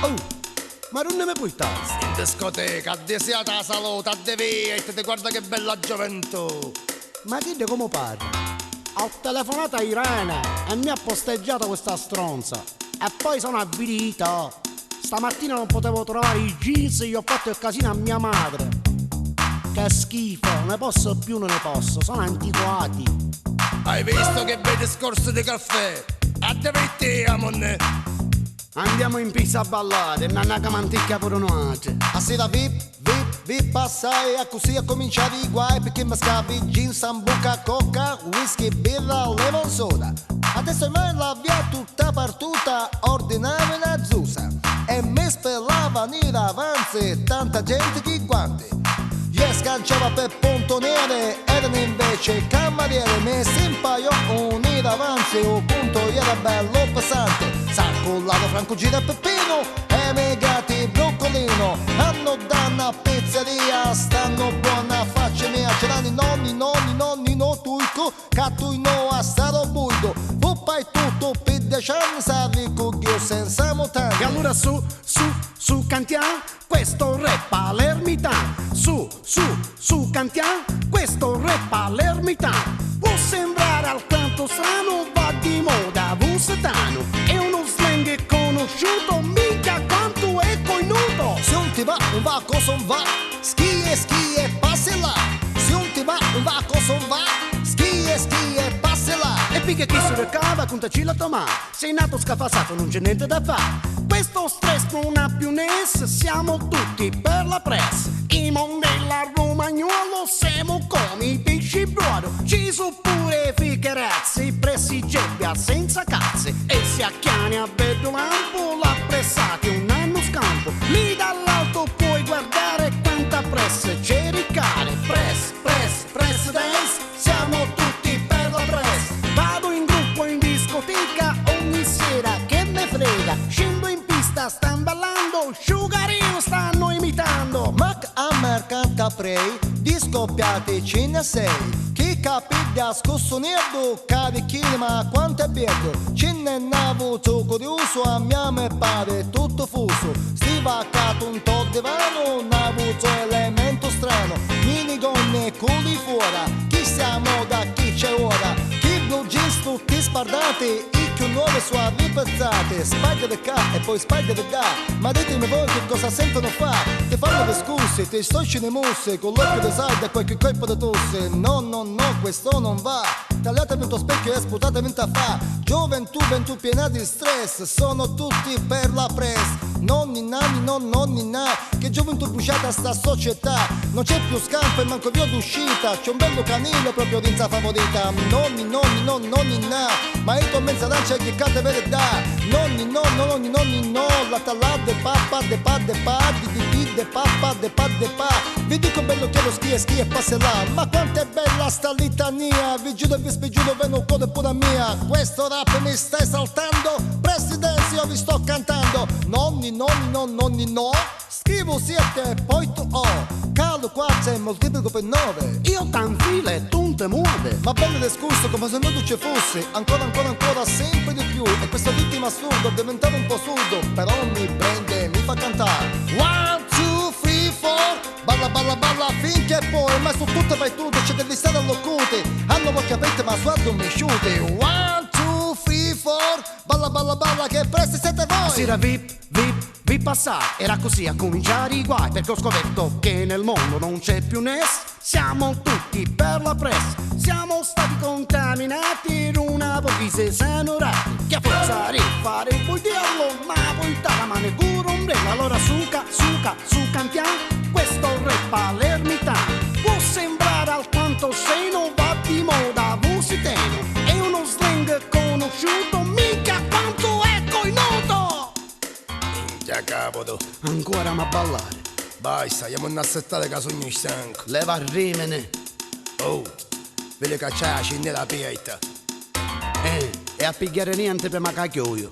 Oh, ma non ne mi puoi stare? In discoteca, desiata la salute, a De Via, e te guarda che bella gioventù. Ma che come parli? Ho telefonato a Irene e mi ha posteggiato questa stronza. E poi sono avvilito. Stamattina non potevo trovare i jeans e gli ho fatto il casino a mia madre. Che schifo, non ne posso più, non ne posso, sono antiquati. Hai visto che bei discorsi di caffè? A te mettiamo, ne? Andiamo in pista a ballare, nanna che manticchia pure noce. A sera vip passai, a così a cominciare i guai, perché mi scavi gin, sambuca, coca, whisky, birra, lemon soda. Adesso ormai la via tutta partuta, ordinava una zusa. E mi spellava in avanzi, tanta gente che guanti. Io scanciava per Ponto Nere, erano invece cameriere. Mi si impaiò unire avanti, un punto era bello pesante. Saccollato Franco Gira Peppino e me gatti broccolino. Hanno danna pizzeria, stanno buona faccia mia. C'erano i nonni, no turco, catto no a staro buido. Puppa e tutto per 10 anni, savi con Dio senza montagna. E allora su cantiamo questo rap palermitano. Su cantiamo questo rap palermitano. Può sembrare alquanto strano, va di moda vusetano. È uno slang conosciuto, mica quanto è coinuto. Se un ti va, un va, cosa un va, schi e passi là. Se un ti va, un va, cosa un va, schi e passi là. E picca chi si recava con tacilla tomà. Sei nato scafasato, non c'è niente da fare. Questo stress non ha più ness, siamo tutti per la press. I Mondella Romagnolo siamo come i pesci brodo. Ci sono pure ficherazzi, pressi gebbia senza cazzi. E si acchiani a vedo lampo, l'ha pressati un anno scampo. Lì dall'alto puoi guardare quanta press c'è ricare. Press dance, siamo tutti per la press. Vado in gruppo in discoteca ogni sera, che me frega. Scendo in pista, stan ballando, Sugarino stanno imitando. Mac Hammer canta Prey, di scoppiati ce ne sei. Chi capiglia scosso nerdo, carichini ma quanto è bello. Ce ne avuto curioso, a mia me pare tutto fuso. Stivaccato un to' divano, n'ha avuto elemento strano. Minigonne, culi fuori, chi siamo da chi c'è ora. Chi blue jeans tutti spardati, più nuove suavi pezzate, Spider the Cat e poi Spider the Da. Ma ditemi voi che cosa sentono fa. Ti fanno le scuse, ti stocci le musse, con l'occhio di salda e qualche colpo di tosse. No, questo non va. Tagliatemi il tuo specchio e sputatemi a fa. Gioventù piena di stress, sono tutti per la press. Nonni nanni, che gioventù bruciata sta società. Non c'è più scampo e manco via d'uscita. C'è un bello canile proprio rinza favorita. Nonni na, ma io to mezza lancia che cade verità. Nonni no, la talà de pappa, de pa, de pa. Vi dico bello che lo schi e passerà. Ma quanto è bella sta litania. Vi giuro e vi spigiuro, ve non code pure mia. Questo rap mi sta esaltando. Presidenza io vi sto cantando. Nonni no, scrivo 7 e poi tu ho. Calo 4 e moltiplico per 9. Io t'anfile e tu te muove. Ma bello discorso come se non ci fosse. Ancora, sempre di più. E questo ritmo assurdo diventava un po' surdo. Però mi prende, mi fa cantare. 1, 2, 3, 4. Balla finché poi. Ma su tutto vai tu, c'è devi stare all'occuti. Hanno occhi aperti ma sguardo misciuti. 1, 2, 3, 4. Balla che presto siete voi. Sera vip passare, era così a cominciare i guai. Perché ho scoperto che nel mondo non c'è più ness. Siamo tutti per la press. Siamo stati contaminati in una pochise sanorati. Che a forza di fare un buidello, ma poi la mano e cura ombrello. Allora su cantiamo questo rap palermitano. Può sembrare alquanto se non va di moda vuseteno. È uno slang conosciuto, mica quanto è coinuto. Minchia capoto. Ancora ma ballare. Basta, andiamo a assettare che sogno stanco. Leva il rimene. Oh, vedi che c'è la cinna da pieta. E a pigliare niente per macacchio io.